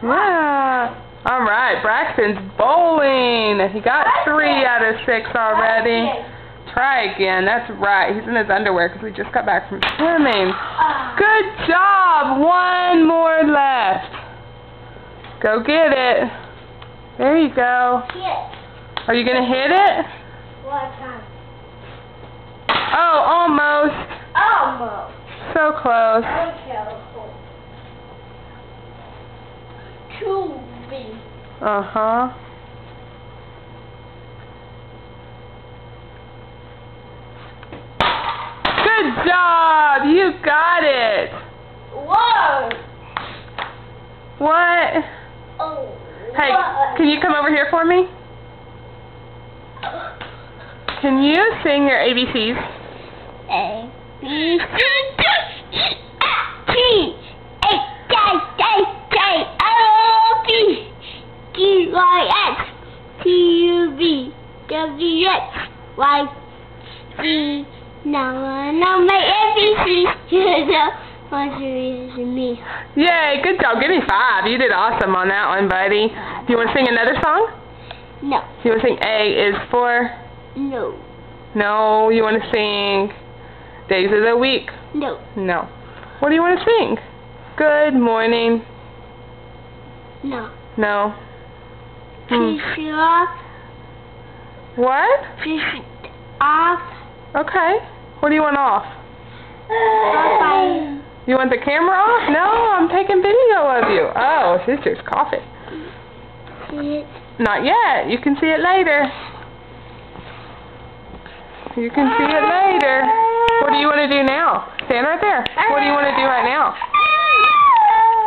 Yeah. All right, Braxton's bowling. He got 3 out of 6 already. Try again. That's right. He's in his underwear because we just got back from swimming. Good job. 1 more left. Go get it. There you go. Are you going to hit it? What time? Oh, almost. Almost. So close. Uh-huh. Good job! You got it! Whoa! What? Oh. Hey, can you come over here for me? Can you sing your ABCs? A, B, C, D, F, G, H, I, J, K, L, M, N, O, P, Q, R, S, T, U, V, W, X, Y, Z. Now my ABCs. What's me? Yay, good job. Give me 5. You did awesome on that one, buddy. Do you want to sing another song? No. You want to sing A is for? No. No. You want to sing Days of the Week? No. No. What do you want to sing? Good morning. No. No. Fish off. What? Fish off. Okay. What do you want off? Bye-bye. You want the camera off? No, I'm taking video of you. Oh, sister's coughing. See it? Not yet. You can see it later. You can see it later. What do you want to do now? Stand right there. What do you want to do right now?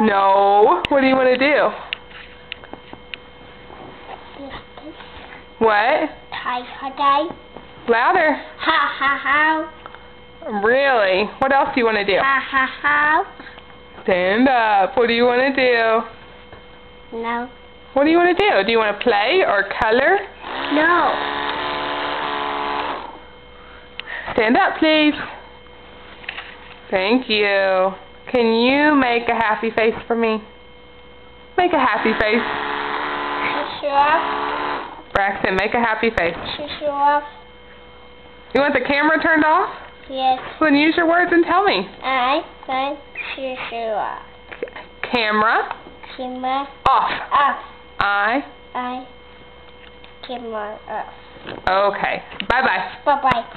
No. What do you want to do? What? Hi. Louder. Ha ha ha. Really? What else do you want to do? Ha ha ha. Stand up. What do you want to do? No. What do you want to do? Do you want to play or color? No. Stand up, please. Thank you. Can you make a happy face for me? Make a happy face. Sure. Braxton, make a happy face. Sure. You want the camera turned off? Yes. Well, then use your words and tell me. I want sure. Camera. Camera Off. off. I. Camera off. Okay. Bye-bye. Bye-bye.